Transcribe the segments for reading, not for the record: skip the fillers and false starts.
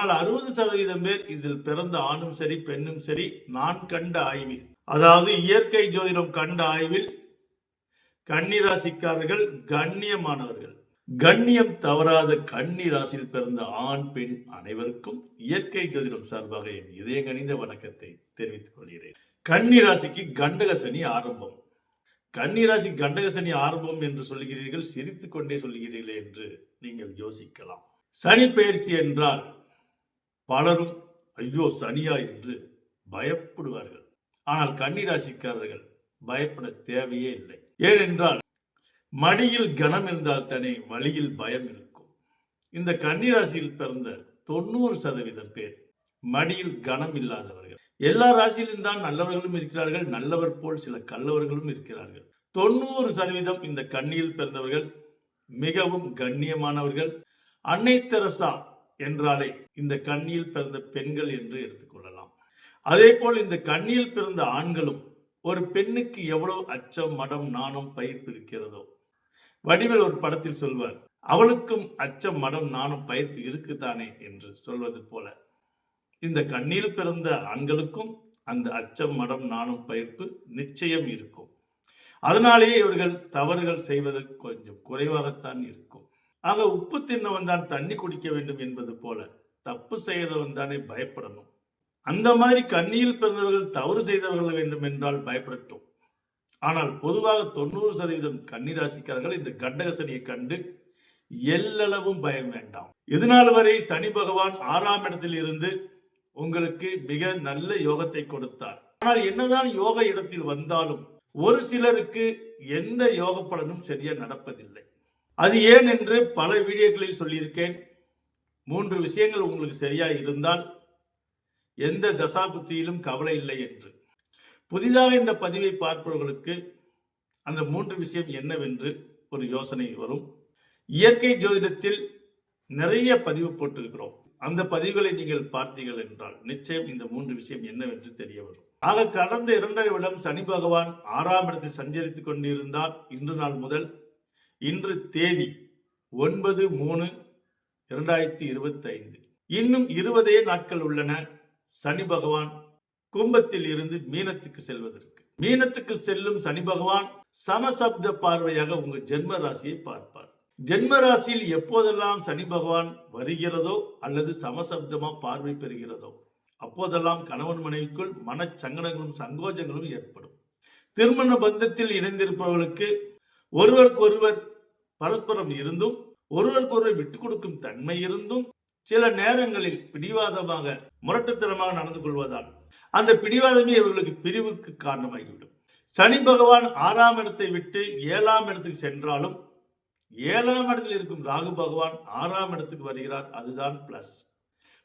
ஆனால் 60% பேர் இதில் பிறந்த ஆணும் சரி பெண்ணும் சரி நான் கண்ட ஆய்வில், அதாவது இயற்கை ஜோதிடம் கண்ட ஆய்வில் கன்னிராசிக்காரர்கள் கண்ணியமானவர்கள். கண்ணியம் தவறாத கன்னி ராசியில் பிறந்த ஆண் பெண் அனைவருக்கும் இயற்கை ஜோதிடம் சார்பாக என் இதயங்கனிந்த வணக்கத்தை தெரிவித்துக் கொள்கிறேன். கன்னி ராசிக்கு கண்டக சனி ஆரம்பம். கன்னிராசி கண்டக சனி ஆரம்பம் என்று சொல்கிறீர்கள், சிரித்துக் கொண்டே சொல்கிறீர்கள் என்று நீங்கள் யோசிக்கலாம். சனி பயிற்சி என்றால் பலரும் ஐயோ சனியா என்று பயப்படுவார்கள். ஆனால் கன்னிராசிக்காரர்கள் பயப்பட தேவையே இல்லை. ஏனென்றால் மடியில் கனம் இருந்தால் தானே வழியில் பயம் இருக்கும். இந்த கன்னிராசியில் பிறந்த 90% பேர் மடியில் கனம் இல்லாதவர்கள். எல்லா ராசியிலும் தான் நல்லவர்களும் இருக்கிறார்கள், நல்லவர் போல் சில கல்லவர்களும் இருக்கிறார்கள். 90% இந்த கன்னியில் பிறந்தவர்கள் மிகவும் கண்ணியமானவர்கள். அன்னை தெரசா என்றாலே இந்த கன்னியில் பிறந்த பெண்கள் என்று எடுத்துக்கொள்ளலாம். அதே போல் இந்த கன்னியில் பிறந்த ஆண்களும் ஒரு பெண்ணுக்கு எவ்வளவு அச்சம், மடம், நாணம், பயிர்ப்பு இருக்கிறதோ, வடிவேல் ஒரு படத்தில் சொல்வார், அவளுக்கும் அச்சம், மடம், நாணம், பயிர்ப்பு இருக்குதானே என்று சொல்வது போல இந்த கன்னியில் பிறந்த ஆண்களுக்கும் அந்த அச்சம், மடம், நாணம், பயிர்ப்பு நிச்சயம் இருக்கும். அதனாலேயே இவர்கள் தவறுகள் செய்வதற்கு கொஞ்சம் குறைவாகத்தான் இருக்கும். ஆக உப்பு தின்னவன் தான் தண்ணி குடிக்க வேண்டும் என்பது போல தப்பு செய்தவன் தானே பயப்படணும். அந்த மாதிரி கன்னியில் பிறந்தவர்கள் தவறு செய்தவர்கள் வேண்டும் என்றால் பயப்படட்டும். ஆனால் பொதுவாக 90% கன்னிராசிக்காரர்கள் இந்த கண்டக சனியை கண்டு எல்லளவும் பயம் வேண்டாம். இதுநாள் வரை சனி பகவான் 6ஆம் இடத்தில் இருந்து உங்களுக்கு மிக நல்ல யோகத்தை கொடுத்தார். ஆனால் என்னதான் யோக இடத்தில் வந்தாலும் ஒரு சிலருக்கு எந்த யோக பலனும் சரியா நடப்பதில்லை. அது ஏன் என்று பல வீடியோக்களில் சொல்லியிருக்கேன். 3 விஷயங்கள் உங்களுக்கு சரியா இருந்தால் எந்த தசாபுத்தியிலும் கவலை இல்லை என்று. புதிதாக இந்த பதிவை பார்ப்பவர்களுக்கு அந்த 3 விஷயம் என்னவென்று ஒரு யோசனை வரும். இயற்கை ஜோதிடத்தில் நிறைய பதிவு போட்டிருக்கிறோம். அந்த பதிவுகளை நீங்கள் பார்த்தீர்கள் என்றால் நிச்சயம் இந்த 3 விஷயம் என்னவென்று தெரிய வரும். ஆக கடந்த 2.5 வருடம் சனி பகவான் 6ஆம் இடத்தில் சஞ்சரித்துக் கொண்டிருந்தார். இன்று நாள் முதல், இன்று தேதி 9/3/2025, இன்னும் 20 நாட்கள் உள்ளன சனி பகவான் கும்பத்தில் இருந்து மீனத்துக்கு செல்வதற்கு. மீனத்துக்கு செல்லும் சனி பகவான் சமசப்த பார்வையாக உங்க ஜென்ம ராசியை பார்ப்பார். ஜென்ம ராசியில் எப்போதெல்லாம் சனி பகவான் வருகிறதோ அல்லது சமசப்தமா பார்வை பெறுகிறதோ அப்போதெல்லாம் கணவன் மனைவிக்குள் மனச்சங்கடங்களும் சங்கோஜங்களும் ஏற்படும். திருமண பந்தத்தில் இணைந்திருப்பவர்களுக்கு ஒருவருக்கொருவர் பரஸ்பரம் இருந்தும் ஒருவருக்கொருவர் விட்டுக் கொடுக்கும் தன்மை இருந்தும் சில நேரங்களில் பிடிவாதமாக முரட்டுத்தனமாக நடந்து கொள்வதால் அந்த பிடிவாதமே இவர்களுக்கு பிரிவுக்கு காரணமாகிவிடும். சனி பகவான் 6ஆம் இடத்தை விட்டு 7ஆம் இடத்துக்கு சென்றாலும் 7ஆம் இடத்தில் இருக்கும் ராகு பகவான் 6ஆம் இடத்துக்கு வருகிறார். அதுதான் பிளஸ்.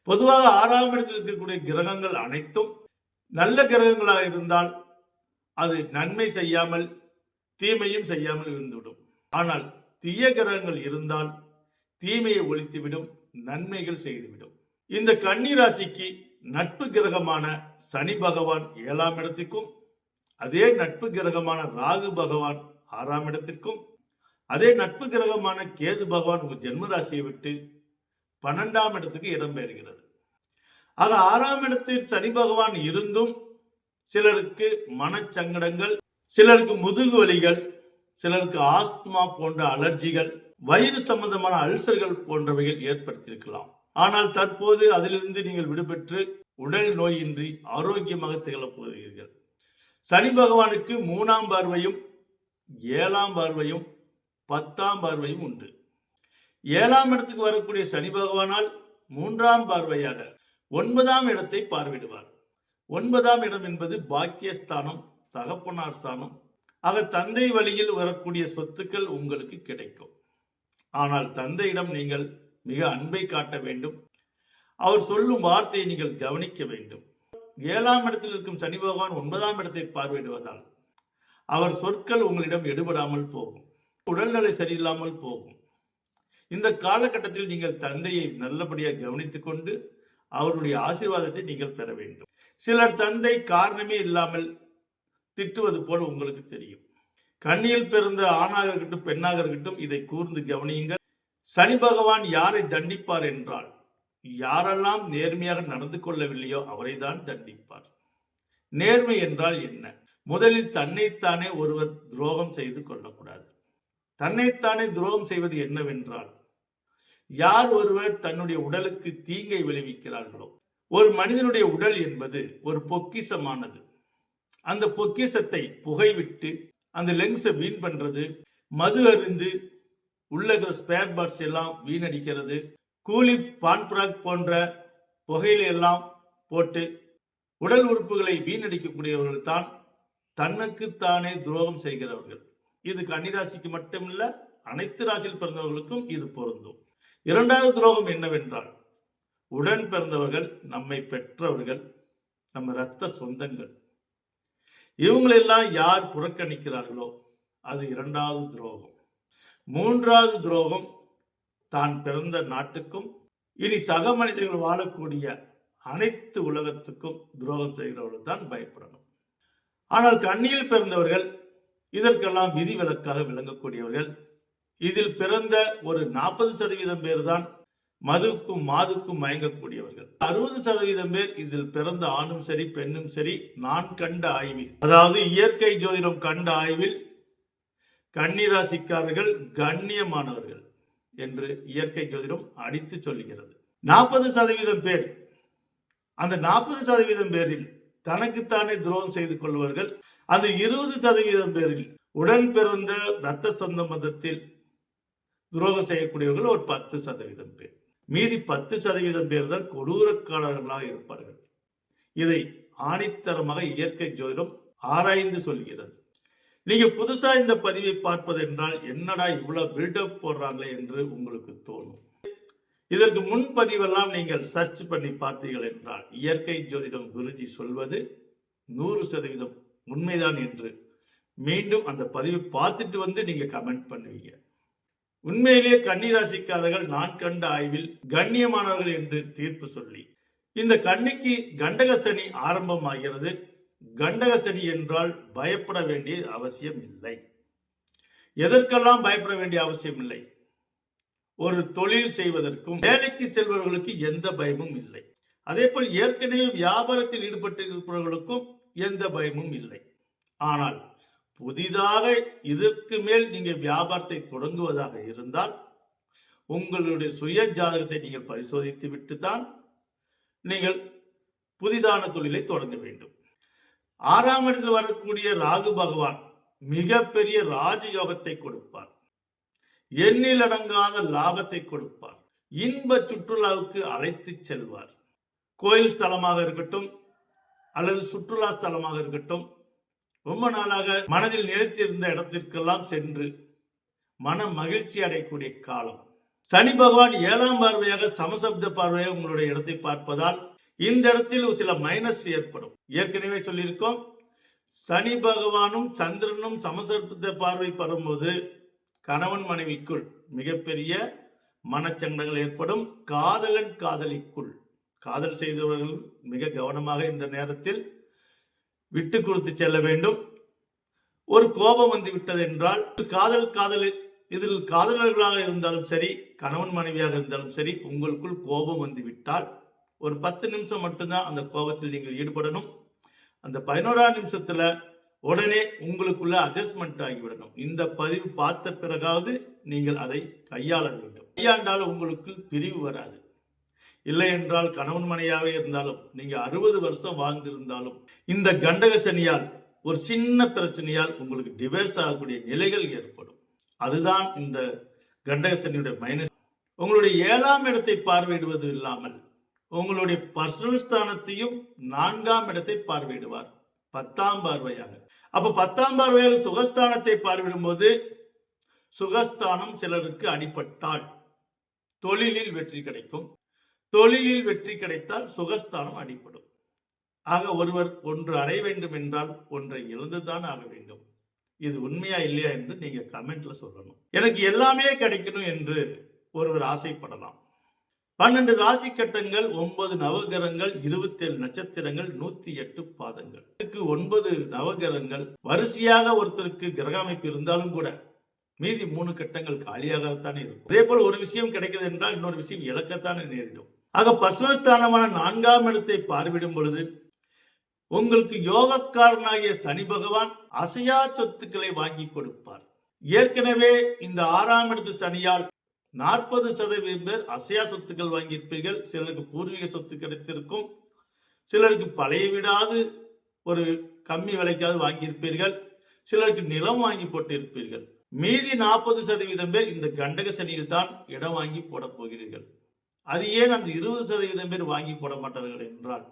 பொதுவாக 6ஆம் இடத்தில் இருக்கக்கூடிய கிரகங்கள் அனைத்தும் நல்ல கிரகங்களாக இருந்தால் அது நன்மை செய்யாமல் தீமையும் செய்யாமல் இருந்துவிடும். ஆனால் தீய கிரகங்கள் இருந்தால் தீமையை ஒழித்துவிடும், நன்மைகள் செய்துவிடும். இந்த கன்னி ராசிக்கு நட்பு கிரகமான சனி பகவான் 7ஆம் இடத்திற்கும், அதே நட்பு கிரகமான ராகு பகவான் 6ஆம் இடத்திற்கும், அதே நட்பு கிரகமான கேது பகவான் உங்க ஜென்ம ராசியை விட்டு 12ஆம் இடத்துக்கு இடம்பெறுகிறது. ஆக 6ஆம் இடத்தில் சனி பகவான் இருந்தும் சிலருக்கு மனச்சங்கடங்கள், சிலருக்கு முதுகு வலிகள், சிலருக்கு ஆஸ்துமா போன்ற அலர்ஜிகள், வயிறு சம்பந்தமான அல்சர்கள் போன்றவைகள் ஏற்படுத்தியிருக்கலாம். ஆனால் தற்போது அதிலிருந்து நீங்கள் விடுபெற்று உடல் நோயின்றி ஆரோக்கியமாக திகழப் போகிறீர்கள். சனி பகவானுக்கு 3ஆம் பார்வையும் 7ஆம் பார்வையும் 10ஆம் பார்வையும் உண்டு. 7ஆம் இடத்துக்கு வரக்கூடிய சனி பகவானால் 3ஆம் பார்வையாக 9ஆம் இடத்தை பார்வையிடுவார். 9ஆம் இடம் என்பது பாக்கியஸ்தானம், தகப்பனார் ஸ்தானம். ஆக தந்தை வழியில் வரக்கூடிய சொத்துக்கள் உங்களுக்கு கிடைக்கும். ஆனால் தந்தையிடம் நீங்கள் மிக அன்பை காட்ட வேண்டும். அவர் சொல்லும் வார்த்தையை நீங்கள் கவனிக்க வேண்டும். 7ஆம் இடத்தில் இருக்கும் சனி பகவான் 9ஆம் இடத்தை பார்வையிடுவதால் அவர் சொற்கள் உங்களிடம் எடுபடாமல் போகும், உடல்நிலை சரியில்லாமல் போகும். இந்த காலகட்டத்தில் நீங்கள் தந்தையை நல்லபடியாக கவனித்துக் கொண்டு அவருடைய ஆசீர்வாதத்தை நீங்கள் பெற வேண்டும். சிலர் தந்தை காரணமே இல்லாமல் திட்டுவது போல் உங்களுக்கு தெரியும். கன்னியில் பிறந்த ஆணாக இருக்கட்டும் பெண்ணாக இருக்கட்டும், இதை கூர்ந்து கவனியுங்கள். சனி பகவான் யாரை தண்டிப்பார் என்றால் யாரெல்லாம் நேர்மையாக நடந்து கொள்ளவில்லையோ அவரைதான் தண்டிப்பார். நேர்மை என்றால் என்ன? முதலில் தன்னைத்தானே ஒருவர் துரோகம் செய்து கொள்ளக்கூடாது. தன்னைத்தானே துரோகம் செய்வது என்னவென்றால், யார் ஒருவர் தன்னுடைய உடலுக்கு தீங்கை விளைவிக்கிறார்களோ, ஒரு மனிதனுடைய உடல் என்பது ஒரு பொக்கிஷமானது. அந்த பொக்கிஷத்தை புகைவிட்டு அந்த லெங்ஸை வீண் பண்றது, மது அருந்து உள்ள ஸ்பேர் பார்ட்ஸ் எல்லாம் வீணடிக்கிறது, கூலி பான்பிராக் போன்ற புகையில எல்லாம் போட்டு உடல் உறுப்புகளை வீணடிக்கக்கூடியவர்கள் தான் தன்னுக்குத்தானே துரோகம் செய்கிறவர்கள். இது கன்னிராசிக்கு மட்டுமில்ல, அனைத்து ராசியில் பிறந்தவர்களுக்கும் இது பொருந்தும். இரண்டாவது துரோகம் என்னவென்றால், உடன் பிறந்தவர்கள், நம்மை பெற்றவர்கள், நம்ம இரத்த சொந்தங்கள், இவங்களெல்லாம் யார் புறக்கணிக்கிறார்களோ அது இரண்டாவது துரோகம். மூன்றாவது துரோகம், தான் பிறந்த நாட்டுக்கும் இனி சக மனிதர்கள் வாழக்கூடிய அனைத்து உலகத்துக்கும் துரோகம் செய்கிறவர்கள் தான் பயப்படணும். ஆனால் கன்னியில் பிறந்தவர்கள் இதற்கெல்லாம் விதிவிலக்காக விளங்கக்கூடியவர்கள். இதில் பிறந்த ஒரு 40% பேர் தான் மதுக்கும் மாதுக்கும் மயங்கக்கூடியவர்கள். 60% பேர் இதில் பிறந்த ஆணும் சரி பெண்ணும் சரி, நான் கண்ட ஆய்வில், அதாவது இயற்கை ஜோதிடம் கண்ட ஆய்வில், கன்னிராசிக்காரர்கள் கண்ணியமானவர்கள் என்று இயற்கை ஜோதிடம் அடித்து சொல்லுகிறது. 40% பேர், அந்த 40% பேரில் தனக்குத்தானே துரோகம் செய்து கொள்வார்கள். அந்த 20% பேரில் உடன் பிறந்த இரத்த சொந்த மதத்தில் துரோகம் செய்யக்கூடியவர்கள் ஒரு 10% பேர். மீதி 10% பேர் தான் கொடூரக்காரர்களாக இருப்பார்கள். இதை ஆணித்தரமாக இயற்கை ஜோதிடம் ஆராய்ந்து சொல்கிறது. நீங்க புதுசா இந்த பதிவை பார்ப்பது என்றால், என்னடா இவ்வளவு பில்டப் போடுறாங்களே என்று உங்களுக்கு தோணும். இதற்கு முன் பதிவெல்லாம் நீங்கள் சர்ச் பண்ணி பார்த்தீர்கள் என்றால், இயற்கை ஜோதிடம் குருஜி சொல்வது 100% உண்மைதான் என்று மீண்டும் அந்த பதிவை பார்த்துட்டு வந்து நீங்க கமெண்ட் பண்ணுவீங்க. உண்மையிலேயே கன்னிராசிக்காரர்கள் நான் கண்ட ஆய்வில் கண்ணியமானவர்கள் என்று தீர்ப்பு சொல்லி, இந்த கன்னிக்கு கண்டக சனி ஆரம்பமாகிறது. கண்டக சனி என்றால் பயப்பட வேண்டிய அவசியம் இல்லை. எதற்கெல்லாம் பயப்பட வேண்டிய அவசியம் இல்லை? ஒரு தொழில் செய்வதற்கும் வேலைக்கு செல்பவர்களுக்கு எந்த பயமும் இல்லை. அதே போல் ஏற்கனவே வியாபாரத்தில் ஈடுபட்டு இருப்பவர்களுக்கும் எந்த பயமும் இல்லை. ஆனால் புதிதாக இதற்கு மேல் நீங்க வியாபாரத்தை தொடங்குவதாக இருந்தால், உங்களுடைய சுய ஜாதகத்தை நீங்கள் பரிசோதித்து விட்டு தான் நீங்கள் புதிதான தொழிலை தொடங்க வேண்டும். 6ஆம் இடத்தில் வரக்கூடிய ராகு பகவான் மிகப்பெரிய ராஜயோகத்தை கொடுப்பார். எண்ணிலடங்காத லாபத்தை கொடுப்பார். இன்ப சுற்றுலாவுக்கு அழைத்து செல்வார். கோயில் ஸ்தலமாக இருக்கட்டும் அல்லது சுற்றுலா ஸ்தலமாக இருக்கட்டும், ரொம்ப நாளாக மனதில் நினைத்திருந்த இடத்திற்கெல்லாம் சென்று மன மகிழ்ச்சி அடையக்கூடிய காலம். சனி பகவான் 7ஆம் பார்வையாக சமசப்த பார்வையாக உங்களுடைய இடத்தை பார்ப்பதால் இந்த இடத்தில் சில மைனஸ் ஏற்படும். ஏற்கனவே சொல்லியிருக்கோம், சனி பகவானும் சந்திரனும் சமசப்த பார்வை பெறும்போது கணவன் மனைவிக்குள் மிகப்பெரிய மனச்சங்கடங்கள் ஏற்படும். காதலன் காதலிக்குள், காதல் செய்தவர்கள் மிக கவனமாக இந்த நேரத்தில் விட்டு கொடுத்து செல்ல வேண்டும். ஒரு கோபம் வந்து விட்டது என்றால், காதலில் இதில் காதலர்களாக இருந்தாலும் சரி, கணவன் மனைவியாக இருந்தாலும் சரி, உங்களுக்குள் கோபம் வந்து விட்டால் ஒரு 10 நிமிஷம் மட்டும்தான் அந்த கோபத்தில் நீங்கள் ஈடுபடணும். அந்த 11ஆம் நிமிஷத்துல உடனே உங்களுக்குள்ள அட்ஜஸ்ட்மெண்ட் ஆகிவிடணும். இந்த பதிவு பார்த்த பிறகாவது நீங்கள் அதை கையாள வேண்டும். கையாண்டால் உங்களுக்கு பிரிவு வராது. இல்லை என்றால் கணவன் மனைவியாவே இருந்தாலும், நீங்க 60 வருஷம் வாழ்ந்திருந்தாலும், இந்த கண்டக சனியால் ஒரு சின்ன பிரச்சனையால் உங்களுக்கு டிவோர்ஸ் ஆகக்கூடிய நிலைகள் ஏற்படும். அதுதான் இந்த கண்டக சனியுடைய மைனஸ். உங்களுடைய 7ஆம் இடத்தை பார்வையிடுவது இல்லாமல் உங்களுடைய பர்சனல் ஸ்தானத்தையும் 4ஆம் இடத்தை பார்வையிடுவார் 10ஆம் பார்வையாக. அப்ப 10ஆம் பார்வையாக சுகஸ்தானத்தை பார்வையிடும் போது, சுகஸ்தானம் சிலருக்கு அடிபட்டால் தொழிலில் வெற்றி கிடைக்கும். தொழிலில் வெற்றி கிடைத்தால் சுகஸ்தானம் அடிபடும். ஆக ஒருவர் ஒன்று அடைய வேண்டும் என்றால் ஒன்றை இழந்துதான் ஆக வேண்டும். இது உண்மையா இல்லையா என்று நீங்க கமெண்ட்ல சொல்லணும். எனக்கு எல்லாமே கிடைக்கணும் என்று ஒருவர் ஆசைப்படலாம். 12 ராசி கட்டங்கள், 9 நவகிரகங்கள், 27 நட்சத்திரங்கள், 108 பாதங்கள். 9 நவகிரகங்கள் வரிசையாக ஒருத்தருக்கு கிரக அமைப்பு இருந்தாலும் கூட மீதி 3 கட்டங்கள் காலியாகத்தானே இருக்கும். அதே போல ஒரு விஷயம் கிடைக்குது என்றால் இன்னொரு விஷயம் இழக்கத்தானே நேரிடும். ஆக பசுமஸ்தானமான 4ஆம் இடத்தை பார்வையிடும் பொழுது உங்களுக்கு யோகக்காரனாகிய சனி பகவான் அசையா சொத்துக்களை வாங்கி கொடுப்பார். ஏற்கனவே இந்த 6ஆம் இடத்து சனியால் 40% பேர் அசையா சொத்துக்கள் வாங்கியிருப்பீர்கள். சிலருக்கு பூர்வீக சொத்து கிடைத்திருக்கும், சிலருக்கு பழைய வீடாவது ஒரு கம்மி விலைக்காவது வாங்கியிருப்பீர்கள், சிலருக்கு நிலம் வாங்கி போட்டு இருப்பீர்கள். மீதி 40% பேர் இந்த கண்டக சனியில் தான் இடம் வாங்கி போட போகிறீர்கள். அது ஏன் அந்த 20% பேர் வாங்கி போட மாட்டார்கள் என்றால்,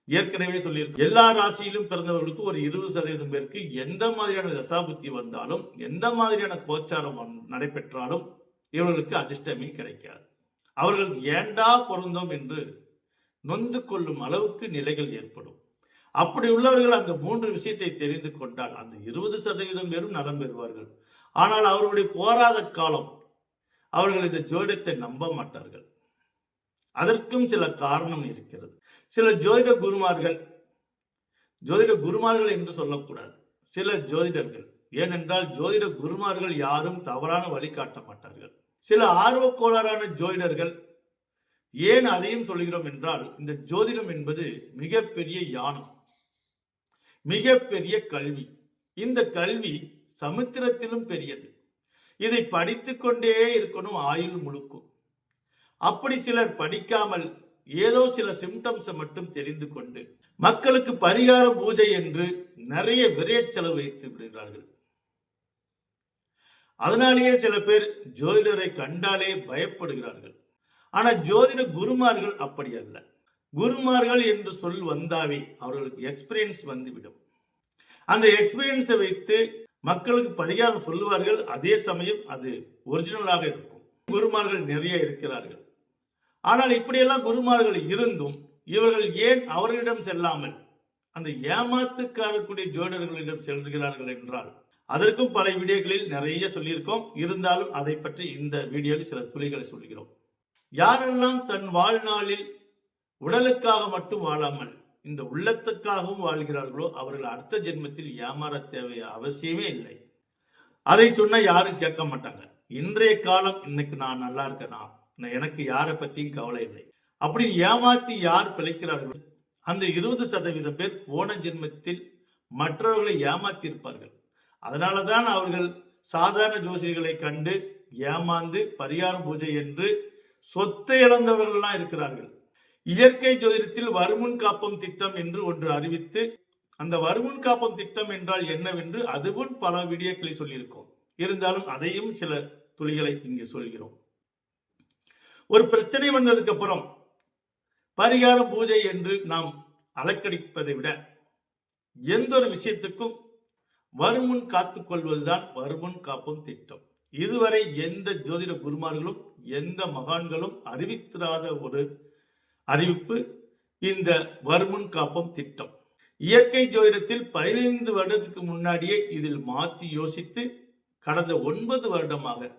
ஏற்கனவே சொல்லியிருக்கோம், எல்லா ராசியிலும் பிறந்தவர்களுக்கு ஒரு 20% பேருக்கு எந்த மாதிரியான தசாபுத்தி வந்தாலும், எந்த மாதிரியான கோச்சாரம் நடைபெற்றாலும் இவர்களுக்கு அதிர்ஷ்டமே கிடைக்காது. அவர்கள் ஏண்டா பொருந்தோம் என்று நொந்து கொள்ளும் அளவுக்கு நிலைகள் ஏற்படும். அப்படி உள்ளவர்கள் அந்த 3 விஷயத்தை தெரிந்து கொண்டால் அந்த 20% பேரும் நலம் பெறுவார்கள். ஆனால் அவர்களுடைய போராத காலம் அவர்கள் இந்த ஜோதிடத்தை நம்ப மாட்டார்கள். அதற்கும் சில காரணம் இருக்கிறது. சில ஜோதிட குருமார்கள் என்று சொல்லக்கூடாது, சில ஜோதிடர்கள். ஏனென்றால் ஜோதிட குருமார்கள் யாரும் தவறான வழி காட்ட மாட்டார்கள். சில ஆர்வக்கோளாறான ஜோதிடர்கள். ஏன் அதையும் சொல்கிறோம் என்றால், இந்த ஜோதிடம் என்பது மிகப்பெரிய யானம், மிகப்பெரிய கல்வி. இந்த கல்வி சமுத்திரத்திலும் பெரியது. இதை படித்துக் கொண்டே இருக்கணும் ஆயுள் முழுக்கும். அப்படி சிலர் படிக்காமல் ஏதோ சில சிம்டம்ஸ் மட்டும் தெரிந்து கொண்டு மக்களுக்கு பரிகார பூஜை என்று நிறைய விரைய செலவு வைத்து விடுகிறார்கள். அதனாலேயே சில பேர் ஜோதிடரை கண்டாலே பயப்படுகிறார்கள். ஆனா ஜோதிட குருமார்கள் அப்படி அல்ல. குருமார்கள் என்று சொல் வந்தாவே அவர்களுக்கு எக்ஸ்பீரியன்ஸ் வந்துவிடும். அந்த எக்ஸ்பீரியன்ஸை வைத்து மக்களுக்கு பரிகாரம் சொல்லுவார்கள். அதே சமயம் அது ஒரிஜினலாக இருக்கும். குருமார்கள் நிறைய இருக்கிறார்கள். ஆனால் இப்படியெல்லாம் குருமார்கள் இருந்தும் இவர்கள் ஏன் அவர்களிடம் செல்லாமல் அந்த ஏமாத்துக்காரக்கூடிய ஜோதிடர்களிடம் செல்கிறார்கள் என்றால், அதற்கும் பல வீடியோக்களில் நிறைய சொல்லியிருக்கோம். இருந்தாலும் அதை பற்றி இந்த வீடியோவில் சில துளிகளை சொல்கிறோம். யாரெல்லாம் தன் வாழ்நாளில் உடலுக்காக மட்டும் வாழாமல் இந்த உள்ளத்துக்காகவும் வாழ்கிறார்களோ அவர்கள் அடுத்த ஜென்மத்தில் ஏமாற தேவை அவசியமே இல்லை. அதை சொன்னா யாரும் கேட்க மாட்டாங்க. இன்றைய காலம், இன்னைக்கு நான் நல்லா இருக்கேனா, எனக்கு யாரை பத்தியும் கவலை இல்லை அப்படி ஏமாத்தி யார் பிழைக்கிறார்களோ அந்த 20% பேர் போன ஜென்மத்தில் மற்றவர்களை ஏமாத்தி இருப்பார்கள். அதனாலதான் அவர்கள் சாதாரண ஜோசியர்களை கண்டு ஏமாந்து பரிகார பூஜை என்று சொத்தை இழந்தவர்கள்லாம் இருக்கிறார்கள். இயற்கை ஜோதிடத்தில் வருமுன் காப்பம் திட்டம் என்று ஒன்று அறிவித்து, அந்த வருமுன் காப்பம் திட்டம் என்றால் என்னவென்று அதுவும் பல வீடியோக்களை சொல்லியிருக்கோம். இருந்தாலும் அதையும் சில துளிகளை இங்கு சொல்கிறோம். ஒரு பிரச்சனை வந்ததுக்கு அப்புறம் பரிகார பூஜை என்று நாம் அலக்கடிப்பதை விட எந்த ஒரு விஷயத்துக்கும் வருமுன் காத்துக் கொள்வதுதான் வருமுன் காப்பும் திட்டம். இதுவரை எந்த ஜோதிட குருமார்களும் எந்த மகான்களும் அறிவித்திராத ஒரு அறிவிப்பு இந்த வருமுன் காப்பம் திட்டம். இயற்கை ஜோதிடத்தில் 15 வருடத்துக்கு முன்னாடியே இதில் மாற்றி யோசித்து கடந்த 9 வருடமாக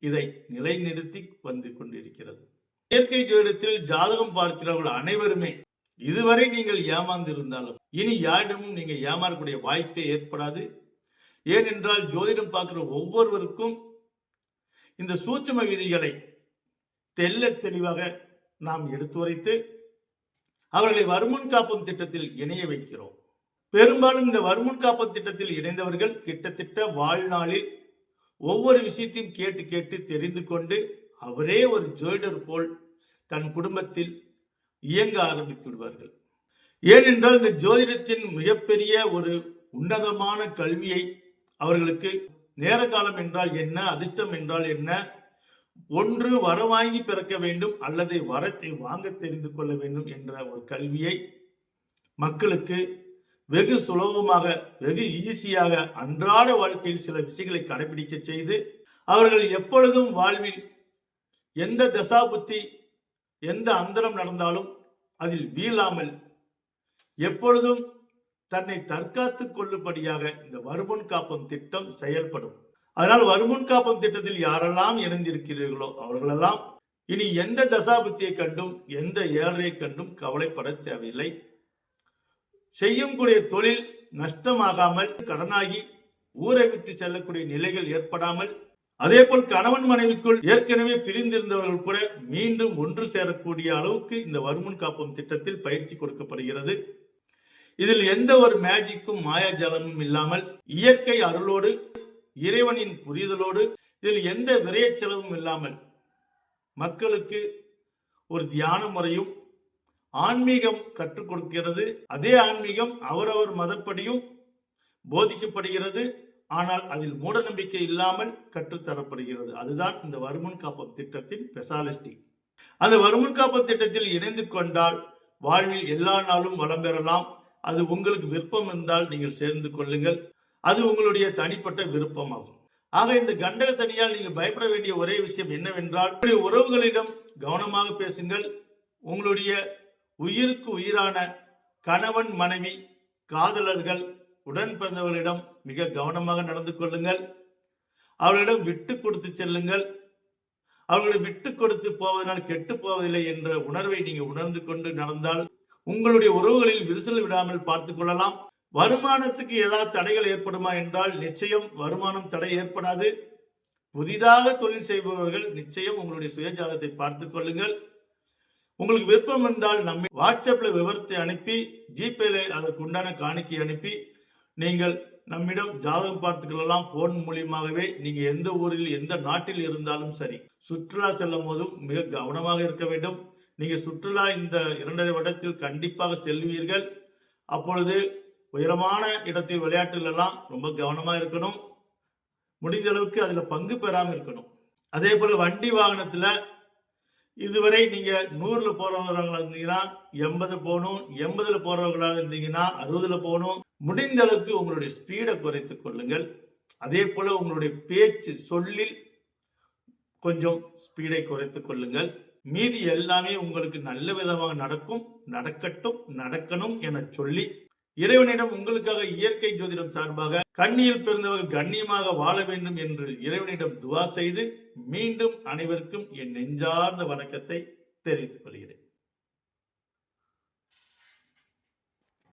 இதை நிலைநிறுத்தி வந்து கொண்டிருக்கிறது. இயற்கை ஜோதிடத்தில் ஜாதகம் பார்க்கிறவர்கள் அனைவருமே இதுவரை நீங்கள் ஏமாந்திருந்தாலும் இனி யாரிடமும் நீங்க ஏமாறக்கூடிய வாய்ப்பே ஏற்படாது. ஏனென்றால் ஜோதிடம் பார்க்கிற ஒவ்வொருவருக்கும் இந்த சூட்சும விதிகளை தெல்ல தெளிவாக நாம் எடுத்துரைத்து அவர்களை வருமுன் காப்பம் திட்டத்தில் இணைய வைக்கிறோம். பெரும்பாலும் இந்த வருமுன் காப்பம் திட்டத்தில் இணைந்தவர்கள் கிட்டத்தட்ட வாழ்நாளில் ஒவ்வொரு விஷயத்தையும் கேட்டு கேட்டு தெரிந்து கொண்டு அவரே ஒரு ஜோதிடர் போல் தன் குடும்பத்தில் இயங்க ஆரம்பித்து விடுவார்கள். ஏனென்றால் இந்த ஜோதிடத்தின் மிகப்பெரிய ஒரு உன்னதமான கல்வியை அவர்களுக்கு நேர காலம் என்றால் என்ன, அதிர்ஷ்டம் என்றால் என்ன, ஒன்று வர வாங்கி பிறக்க வேண்டும் அல்லது வரத்தை வாங்க தெரிந்து கொள்ள வேண்டும் என்ற ஒரு கல்வியை மக்களுக்கு வெகு சுலபமாக வெகு ஈஸியாக அன்றாட வாழ்க்கையில் சில விஷயங்களை கடைபிடிக்க செய்து அவர்கள் எப்பொழுதும் வாழ்வில் எந்த தசாபுத்தி எந்த அந்தரம் நடந்தாலும் அதில் வீழாமல் எப்பொழுதும் தன்னை தற்காத்துக் கொள்ளும்படியாக இந்த வருமுன் காப்பம் திட்டம் செயல்படும். அதனால் வருமுன் காப்பம் திட்டத்தில் யாரெல்லாம் இணைந்திருக்கிறீர்களோ அவர்களெல்லாம் இனி எந்த தசாபுத்தியை கண்டும் எந்த ஏழரை கண்டும் கவலைப்பட தேவையில்லை. செய்யும் கூடிய தொழில் நஷ்டமாகாமல் கடனாகி ஊரை விட்டு செல்லக்கூடிய நிலைகள் ஏற்படாமல் அதே போல் கணவன் மனைவிக்குள் ஏற்கனவே பிரிந்திருந்தவர்கள் கூட மீண்டும் ஒன்று சேரக்கூடிய அளவுக்கு இந்த வருமுன் காப்போம் திட்டத்தில் பயிற்சி கொடுக்கப்படுகிறது. இதில் எந்த ஒரு மேஜிக்கும் மாயாஜாலமும் இல்லாமல் இயற்கை அருளோடு இறைவனின் புரிதலோடு இதில் எந்த விரய செலவும் இல்லாமல் மக்களுக்கு ஒரு தியான முறையும் ஆன்மீகம் கற்றுக் கொடுக்கிறது. அதே ஆன்மீகம் அவரவர் மதப்படியும் போதிக்கப்படுகிறது. ஆனால் அதில் மூட நம்பிக்கை இல்லாமல் கற்றுத்தரப்படுகிறது. அதுதான் இந்த வருமுன் காப்போம் திட்டத்தின் ஸ்பெஷாலிட்டி. அந்த வருமுன் காப்போம் திட்டத்தில் இணைந்து கொண்டால் வாழ்வில் எல்லா நாளும் வளம் பெறலாம். அது உங்களுக்கு விருப்பம் இருந்தால் நீங்கள் சேர்ந்து கொள்ளுங்கள். அது உங்களுடைய தனிப்பட்ட விருப்பமாகும். ஆக இந்த கண்டக சனியால் நீங்கள் பயப்பட வேண்டிய ஒரே விஷயம் என்னவென்றால், உங்களுடைய உறவுகளிடம் கவனமாக பேசுங்கள். உங்களுடைய உயிருக்கு உயிரான கணவன் மனைவி காதலர்கள் உடன் பிறந்தவர்களிடம் மிக கவனமாக நடந்து கொள்ளுங்கள். அவர்களிடம் விட்டு கொடுத்து செல்லுங்கள். அவர்களை விட்டு கொடுத்து போவதனால் கெட்டு போவதில்லை என்ற உணர்வை நீங்க உணர்ந்து கொண்டு நடந்தால் உங்களுடைய உறவுகளில் விரிசல் விடாமல் பார்த்துக் கொள்ளலாம். வருமானத்துக்கு ஏதாவது தடைகள் ஏற்படுமா என்றால் நிச்சயம் வருமானம் தடை ஏற்படாது. புதிதாக தொழில் செய்பவர்கள் நிச்சயம் உங்களுடைய சுயஜாதத்தை பார்த்துக் கொள்ளுங்கள். உங்களுக்கு விருப்பம் இருந்தால் நம்ம வாட்ஸ்அப்ல விவரத்தை அனுப்பி ஜிபேல அதற்கு உண்டான காணிக்கை அனுப்பி நீங்கள் நம்மிடம் ஜாதகம் பார்த்துக் கொள்ளலாம். போன் மூலியமாகவே நீங்க எந்த ஊரில் எந்த நாட்டில் இருந்தாலும் சரி. சுற்றுலா செல்லும் போதும் மிக கவனமாக இருக்க வேண்டும். நீங்க சுற்றுலா இந்த 2.5 வருடத்தில் கண்டிப்பாக செல்வீர்கள். அப்பொழுது உயரமான இடத்தில் விளையாட்டுகள் எல்லாம் ரொம்ப கவனமா இருக்கணும். முடிந்த அளவுக்கு அதுல பங்கு பெறாம இருக்கணும். அதே போல வண்டி வாகனத்துல இதுவரை நீங்க 100ல போறவர்களா இருந்தீங்கன்னா 80 போகணும், 80ல போறவர்களா இருந்தீங்கன்னா 60ல போகணும். முடிந்த அளவுக்கு உங்களுடைய ஸ்பீடை குறைத்துக் கொள்ளுங்கள். அதே போல உங்களுடைய பேச்சு சொல்லில் கொஞ்சம் ஸ்பீடை குறைத்துக் கொள்ளுங்கள். மீதி எல்லாமே உங்களுக்கு நல்ல விதமாக நடக்கும், நடக்கட்டும், நடக்கணும் என சொல்லி இறைவனிடம் உங்களுக்காக இயற்கை ஜோதிடம் சார்பாக கன்னியில் பிறந்தவர்கள் கண்ணியமாக வாழ வேண்டும் என்று இறைவனிடம் துவா செய்து மீண்டும் அனைவருக்கும் என் நெஞ்சார்ந்த வணக்கத்தை தெரிவித்துக் கொள்கிறேன்.